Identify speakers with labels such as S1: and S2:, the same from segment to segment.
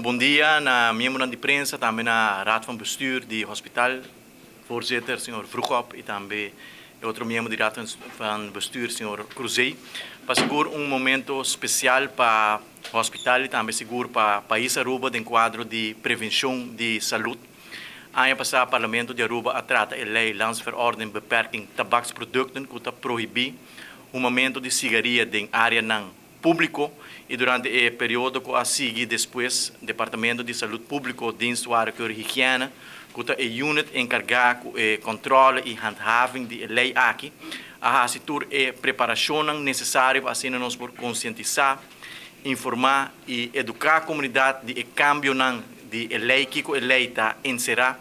S1: bom dia na membro de prensa, também na Raad van Bestuur do hospital, voorzitter, senhor Vroegop, e também outro membro de Raad van Bestuur, senhor Cruzei, para segurar momento especial para o hospital e também seguro para o país Aruba em quadro de prevenção de saúde. Ano passado, o Parlamento de Aruba trata a lei Landsverordening Beperking Tabaksproducten que proíbe o momento de cigarrilha em área não público e durante o período que a seguir depois, o Departamento de Saúde Pública, Dienst waar de Higiene, que é a unit encarregada com o controle e handhaving da lei aqui, a assistir a preparação necessária para assim nós conscientizar, informar e educar a comunidade de cambio de lei que a lei está inserida,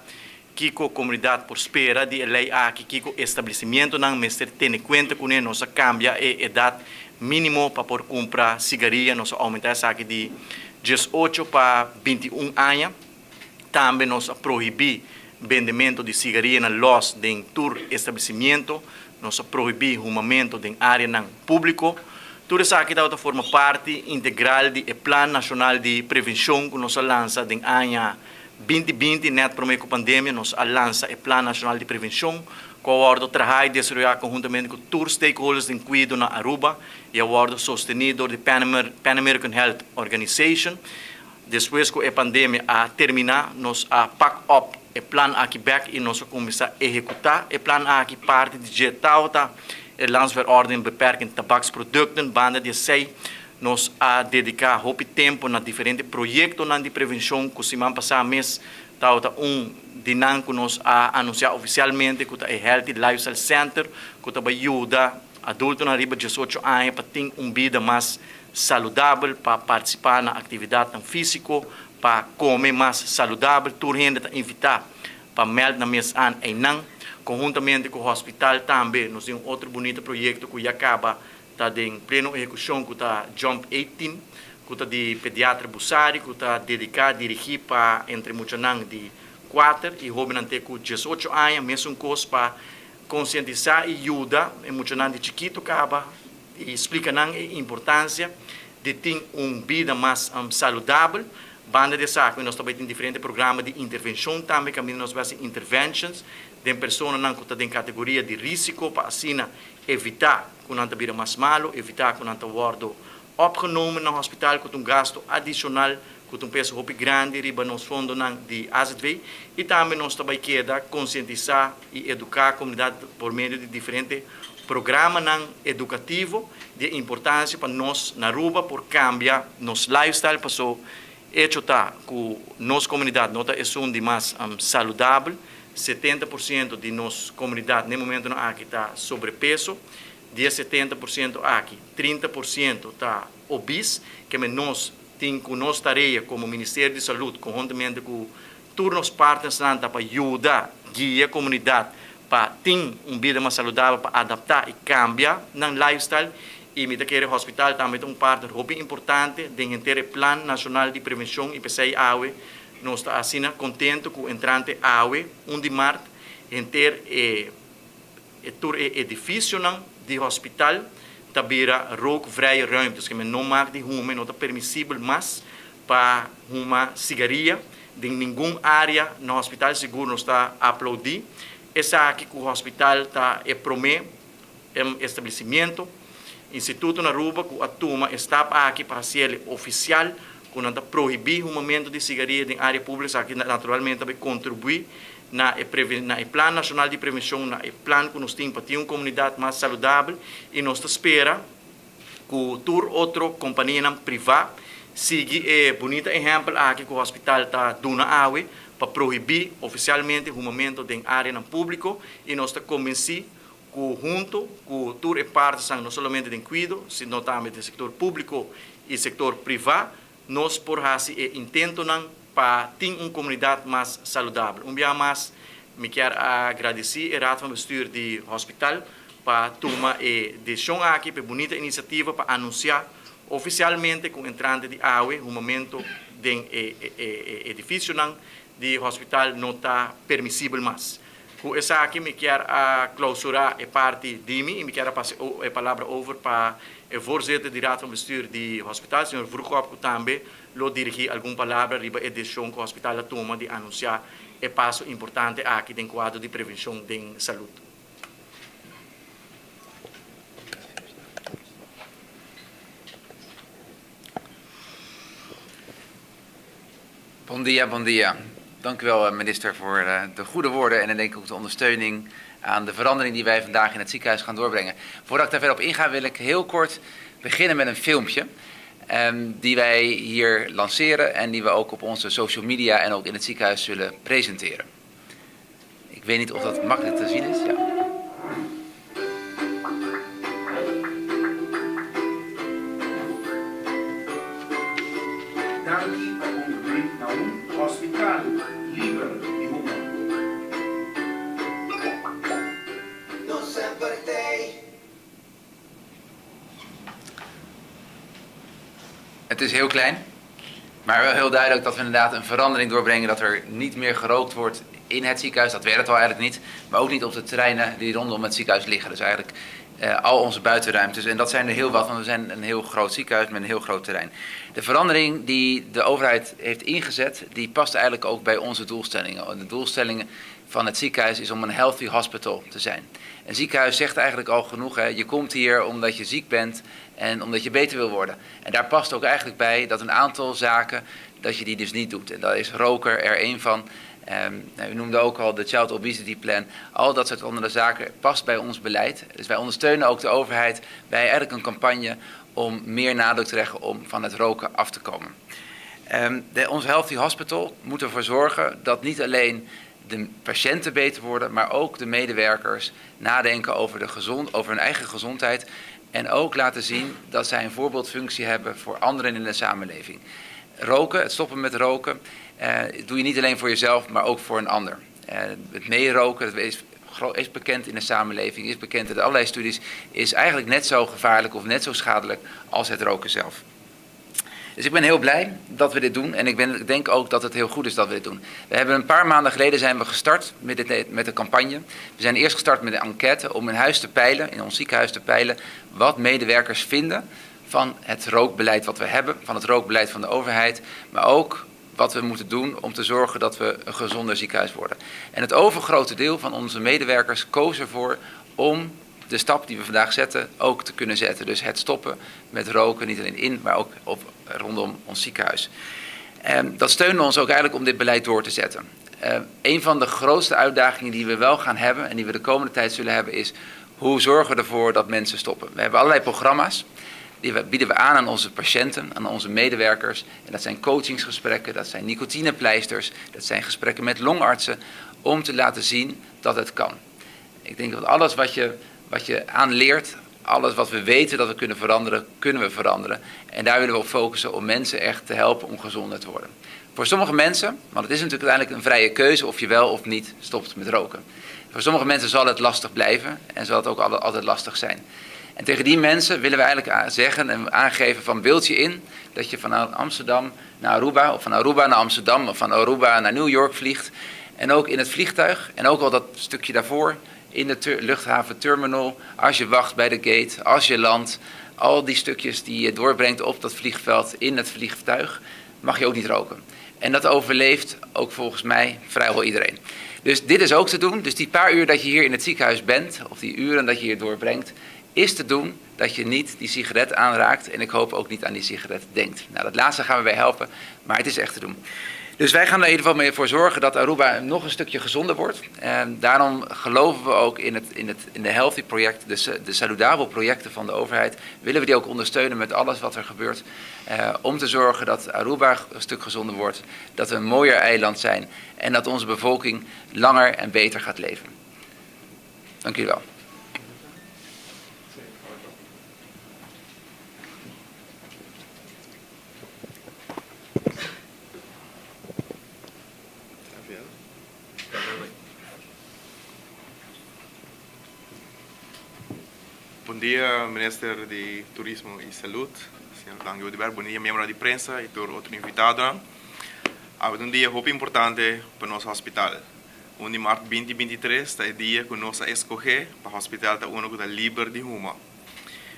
S1: que a comunidade prospera de lei aqui, que o estabelecimento não mestre tem conta com nossa cambia a idade mínimo para por comprar cigarrilha, nós aumentar essa aqui de 18 para 21 anos. Também nós proibir vendimento de cigarrilha na loja de todo estabelecimento, nós proibir fumamento em área não público. Tudo isso aqui forma parte integral do Plano Nacional de Prevenção que nós lança em ano 2020, net por meio da pandemia, nós lança o Plano Nacional de Prevenção, que o acordo trabalha e desenvolve conjuntamente com todos os stakeholders de cuidado na Aruba e o acordo sostenido da Pan American Health Organization. Depois que a pandemia terminar, nós pack up o plano aqui back e nós começar a executar o plano aqui parte de digital o Landsverordening Beperking Tabaksproducten, banda de sei nós dedicar muito tempo na diferentes projetos de prevenção que se passar mês dinâmico nós anunciar oficialmente que é Healthy Lifestyle Center que vai ajudar adultos na riba de 18 anos para ter uma vida mais saudável, para participar na atividade física, para comer mais saudável, tudo ainda evitar para mel na mês ano e não. Conjuntamente com o hospital também, nós temos outro bonito projeto que acaba em plena execução, que está Jump 18, que está de pediatra Bussari, que está dedicado a dirigir para entre muitos de 4 e jovens com 18 anos, mesmo coisa para conscientizar e ajudar, e muitos de chiquito acaba e explica a importância de ter uma vida mais saudável. Banda de saco, nós também temos diferentes programas de intervenção, também que nós fazemos interventions de pessoas que estão em categoria de risco, para assim evitar que não tenha mais malo, evitar que não tenha sido opgenomen no hospital, com gasto adicional, com peso muito grande, riba nos fundos de AZV, e também nós também queda conscientizar e educar a comunidade por meio de diferentes programas educativos de importância para nós na Aruba, por cambiar nosso lifestyle, para hecho está que nossa comunidade nota é um de mais saudável, 70% de nossa comunidade no momento aqui está sobrepeso, de 70% aqui, 30% está obese, que nós temos com nossa tarefa como Ministério de Saúde, conjuntamente com todos os partners para ajudar, guiar a comunidade para ter uma vida mais saudável, para adaptar e cambiar no lifestyle. E o hospital também é uma parte muito importante de ter o Plano Nacional de Prevenção e PCI AUE. Nós estamos assim contentes com o entrante AUE, 1 de março, em ter o edifício do hospital, também rookvrije ruimtes, que não maakt de ruim, não é permissível mais para uma cigarrilha de nenhuma área no hospital, seguro não está a aplaudir. Essa aqui que o hospital está promete um estabelecimento, Instituto na Aruba, que a turma está aqui para ser oficial, que não está proibir o momento de cigarrilha em área pública, aqui naturalmente também contribuir na Plano Nacional de Prevenção, na plano que nós temos para ter uma comunidade mais saudável, e nós espera que toda outra companhia privada siga o bonito exemplo aqui que o hospital está dando a para proibir oficialmente o momento em área pública, e nós estamos convencidos que junto com todas as partes, não somente de cuidado, sino também do setor público e setor privado, nós por assim intento para ter uma comunidade mais saudável. Dia mais, me quero agradecer a Raad van Bestuur do hospital para tomar a decisão aqui, para a bonita iniciativa para anunciar oficialmente com o entrante de AUE, o momento do edifício do hospital não está permissível mais. Hoe esa aqui me quer a clausurar a parte DIMI e me quer a palavra over para o voorzitter de raad van bestuur do hospital, senhor Vroegop, que também lo dirigir alguma palavra riba a decisão que o hospital toma de anunciar o passo importante aqui dentro do quadro de prevenção de saúde.
S2: Bon dia, bon dia. Dank u wel, minister, voor de goede woorden en denk ik ook de ondersteuning aan de verandering die wij vandaag in het ziekenhuis gaan doorbrengen. Voordat ik daar verder op inga, wil ik heel kort beginnen met een filmpje die wij hier lanceren en die we ook op onze social media en ook in het ziekenhuis zullen presenteren. Ik weet niet of dat makkelijk te zien is. Ja.
S3: Hospital liber di Roma.
S2: Het is heel klein, maar wel heel duidelijk dat we inderdaad een verandering doorbrengen, dat er niet meer gerookt wordt in het ziekenhuis. Dat werkt al eigenlijk niet, maar ook niet op de terreinen die rondom het ziekenhuis liggen. Dus eigenlijk al onze buitenruimtes. En dat zijn er heel wat, want we zijn een heel groot ziekenhuis met een heel groot terrein. De verandering die de overheid heeft ingezet, die past eigenlijk ook bij onze doelstellingen. De doelstellingen van het ziekenhuis is om een healthy hospital te zijn. Een ziekenhuis zegt eigenlijk al genoeg. Hè? Je komt hier omdat je ziek bent en omdat je beter wil worden. En daar past ook eigenlijk bij dat een aantal zaken, dat je die dus niet doet. En daar is roken er één van. U noemde ook al de Child Obesity Plan. Al dat soort andere zaken past bij ons beleid. Dus wij ondersteunen ook de overheid bij eigenlijk een campagne om meer nadruk te leggen om van het roken af te komen. Ons Healthy Hospital moet ervoor zorgen dat niet alleen de patiënten beter worden, maar ook de medewerkers nadenken over hun eigen gezondheid. En ook laten zien dat zij een voorbeeldfunctie hebben voor anderen in de samenleving. Roken, het stoppen met roken, doe je niet alleen voor jezelf, maar ook voor een ander. Het meeroken, dat is bekend in de samenleving, is bekend in allerlei studies, is eigenlijk net zo gevaarlijk of net zo schadelijk als het roken zelf. Dus ik ben heel blij dat we dit doen en ik denk ook dat het heel goed is dat we dit doen. We hebben een paar maanden geleden zijn we gestart met de campagne. We zijn eerst gestart met een enquête om in huis te peilen, in ons ziekenhuis te peilen, wat medewerkers vinden van het rookbeleid wat we hebben, van het rookbeleid van de overheid, maar ook wat we moeten doen om te zorgen dat we een gezonder ziekenhuis worden. En het overgrote deel van onze medewerkers koos ervoor om de stap die we vandaag zetten ook te kunnen zetten. Dus het stoppen met roken, niet alleen in, maar ook rondom ons ziekenhuis. Dat steunde ons ook eigenlijk om dit beleid door te zetten. Een van de grootste uitdagingen die we wel gaan hebben en die we de komende tijd zullen hebben is hoe zorgen we ervoor dat mensen stoppen. We hebben allerlei programma's. Die bieden we aan onze patiënten, aan onze medewerkers. En dat zijn coachingsgesprekken, dat zijn nicotinepleisters, dat zijn gesprekken met longartsen, om te laten zien dat het kan. Ik denk dat alles wat je aanleert, alles wat we weten dat we kunnen veranderen, kunnen we veranderen. En daar willen we op focussen om mensen echt te helpen om gezonder te worden. Voor sommige mensen, want het is natuurlijk uiteindelijk een vrije keuze of je wel of niet stopt met roken. Voor sommige mensen zal het lastig blijven en zal het ook altijd lastig zijn. En tegen die mensen willen we eigenlijk zeggen en aangeven van beeld je in dat je van Amsterdam naar Aruba of van Aruba naar Amsterdam of van Aruba naar New York vliegt. En ook in het vliegtuig en ook al dat stukje daarvoor in de luchthaventerminal, als je wacht bij de gate, als je landt, al die stukjes die je doorbrengt op dat vliegveld in het vliegtuig, mag je ook niet roken. En dat overleeft ook volgens mij vrijwel iedereen. Dus dit is ook te doen. Dus die paar uur dat je hier in het ziekenhuis bent, of die uren dat je hier doorbrengt, is te doen dat je niet die sigaret aanraakt en ik hoop ook niet aan die sigaret denkt. Nou, dat laatste gaan we bij helpen, maar het is echt te doen. Dus wij gaan er in ieder geval mee voor zorgen dat Aruba nog een stukje gezonder wordt. En daarom geloven we ook in de Healthy project, de Saludabo projecten van de overheid. Willen we die ook ondersteunen met alles wat er gebeurt. Om te zorgen dat Aruba een stuk gezonder wordt. Dat we een mooier eiland zijn. En dat onze bevolking langer en beter gaat leven. Dank jullie wel.
S4: Bom dia, minister de Turismo e Saúde, senhor Dango de Berg. Bom dia, membro de prensa e todos outros invitados. Há um dia muito importante para o nosso hospital. 1 de março de 2023 está o dia que nós escolher para o hospital da UNO que está livre de Roma.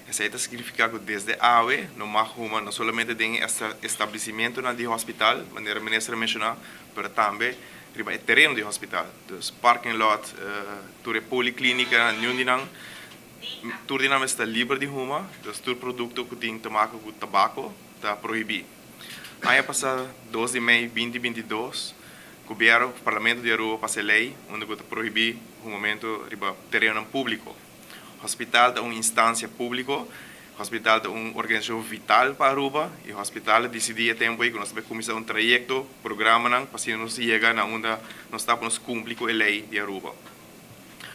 S4: Isso aí significa que desde AWE, no mais Roma, não somente tem estabelecimento no hospital, maneira ministra mencionou, mas também o terreno do hospital. Então, parking lot, toda policlínica, tudo está livre de Roma, então todo produto que tem tabaco com tabaco está proibido. Aí passado 12 de maio de 2022, o governo, o Parlamento de Aruba passou lei onde está proibir o momento do terreno público. O hospital é uma instância pública, o hospital é uma organização vital para Aruba e o hospital decidiu tempo que nós vamos começar um trajeto, programa para nós chegar na onde nós estamos cumprir com a lei de Aruba.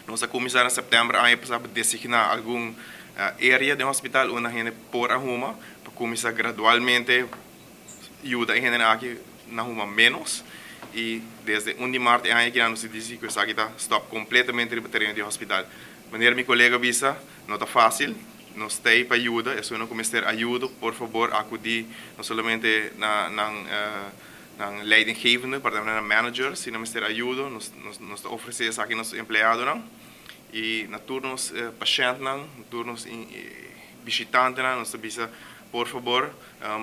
S4: Nós vamos começar em setembro a designar alguma área do hospital onde a gente pode arrumar para começar gradualmente ajuda a gente aqui na Roma menos e desde 1 de março que nós disse que isso aqui está stop completamente no terreno do hospital. Maneira meu colega visa, não está fácil, nós temos para ajuda, é só não começar ajuda, por favor, acudir não somente na leidinggevende, para também na manager, se não começar ajuda, nós oferecemos aqui nos empregados e na turnos pacientes, na turnos visitantes, nós visa por favor,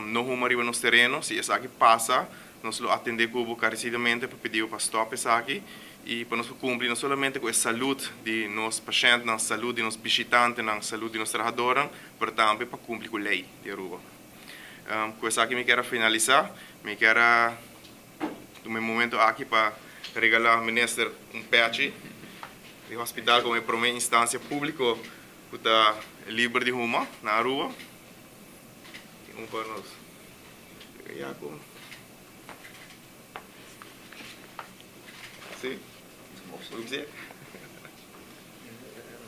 S4: não rumo arriba nos terrenos, se isso aqui passa, nós lo atender carecidamente para pedir para stop isso aqui e para nós cumprir não somente com a saúde de nossos pacientes, a saúde de nossos visitantes, a saúde de nossos trabalhadores, mas também para cumprir com a lei de Aruba. Com isso aqui me quero finalizar, me quero tomar um momento aqui para regalar ao ministro um patch do hospital como a primeira instância pública que está livre de Roma, na Aruba. Para nós. Sim? Vou dizer.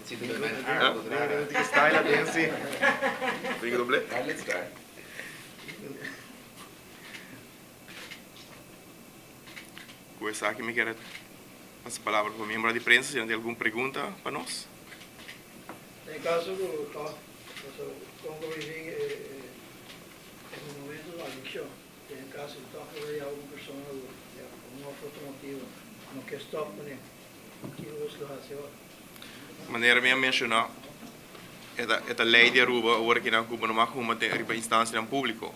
S4: Que style lá dentro, sim. Vem doble? Com essa aqui me quero passar a palavra para o membro de imprensa, se tem alguma pergunta para nós.
S3: Em caso do como vive no momento da adicção, em caso de toque alguma pessoa com um outro motivo, não quer stop né? Que você faz
S4: Maneira minha mencionar, esta lei de Aruba, agora que na Cuba não há uma instância pública.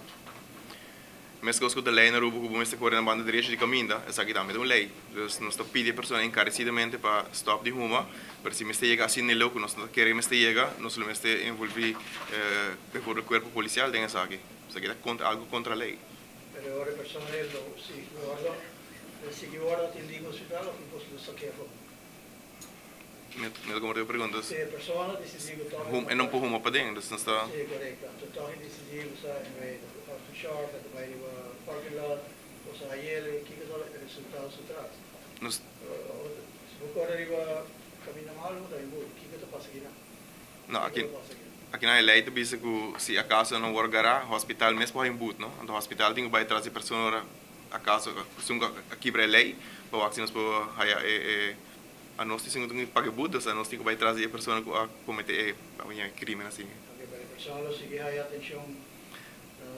S4: Mas que a lei na Aruba, Cuba está correndo na banda direita de caminho, essa aqui também é uma lei. Então, nós estamos pedindo a pessoa encarecidamente para stop de Roma, para se me chega assim nele, que nós não queremos chegar, nós não estamos envolvidos por o corpo policial dentro dessa aqui. Isso aqui é algo contra a lei.
S3: Mas agora a pessoa se guarda atende no hospital, o que você quer fazer?
S4: Não como eu pergunto.
S3: Se a pessoa decidiu que toque...
S4: não por Roma para dentro, não está...
S3: Sim, correto. Então, toque decidiu, sabe, no short, no parking lot, ou seja, ele, que é o resultado se traz. Se você arriva caminho mal, o que está passando?
S4: Não, aqui na lei diz que se a casa não workará, o hospital mesmo vai embut, não? Então o hospital tem que trazer pessoas a casa, aqui para a lei, para que nós a nós temos que pagar budas, a nós temos que trazer a pessoa a cometer crime assim.
S3: A pessoa que tem atenção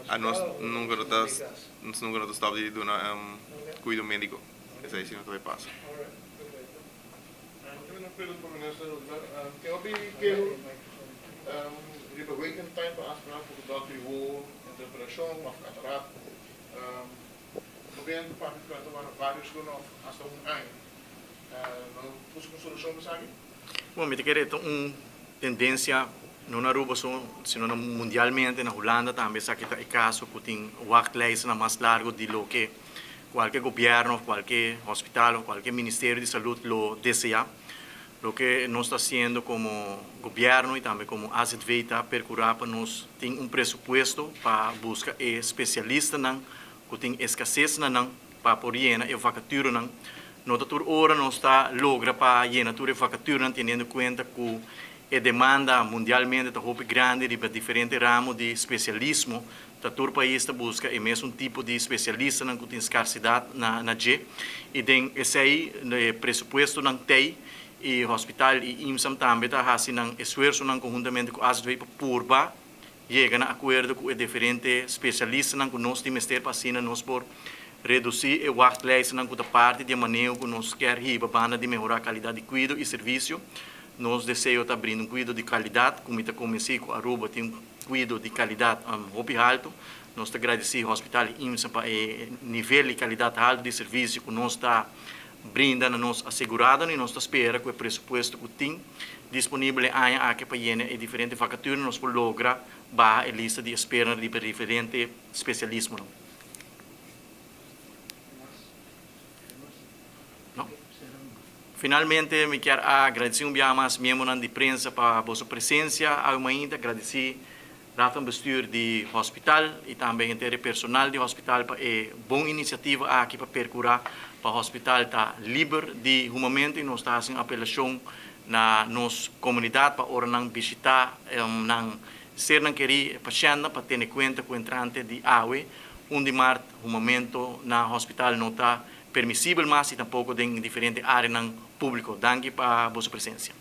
S4: a nós nunca está de dar cuidado médico. Isso aí sim não vai passar.
S5: Eu não pergunto para o ministro, que eu vi que de waiting time para afspraak voor de dagniveau, interpretação, of cataract. Probeer para que waren vários que não hasta ano. Não pus uma solução para isso.
S1: Bom, me quer uma tendência não na Aruba, sino mundialmente na Holanda também sabe que é caso que tem wachtlijsten mais largo de lo que qualquer governo, qualquer hospital, qualquer ministério de saúde lo desea. Lo que nós está fazendo como governo e também como AZV está procurar para nós ter presupuesto para buscar especialistas que tem escassez para por llenar a vacatura nós hora nós está logra para llenar a vacatura tendo em conta que a demanda mundialmente está muito grande de diferentes ramos de especialismo. Todo país está busca o mesmo tipo de especialista que tem escassidade na G e tem esse aí presupuesto não tem e o hospital e IMSAM também está fazendo esforço conjuntamente com as duas para chegar a acordo com diferentes especialistas que nós temos que ter para nós por reduzir a wachtlijsten na parte de maneira que nós quer riba banda de melhorar a qualidade de cuidado e serviço. Nós desejamos abrir cuidado de qualidade, como está começando com a Aruba tem cuidado de qualidade muito alto. Nós agradecemos ao Hospital IMSA para o nível de qualidade alto de serviço que nós está brindando, nós assegurado e nós espera que o presupuesto que tem disponível aqui para e diferentes vacaturas nós podemos lograr a lista de espera de diferentes especialismos. Finalmente, me quero agradecer mais membros de prensa para a sua presença, ainda agradecer Raad van Bestuur do hospital e também inteiro personal do hospital para a boa iniciativa aqui para percurar para o hospital está livre de momento e nós estamos fazendo apelação na nossa comunidade para ordenar visitar ser não querer paciente para ter em conta com o entrante de AWE, onde mar o momento na hospital não está permissível mais e tampouco em diferentes áreas público. Danke para a sua presença.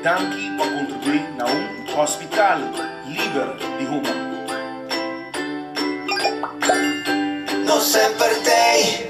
S6: Danke para contribuir na hospital livre de Roma.
S7: No sempre tem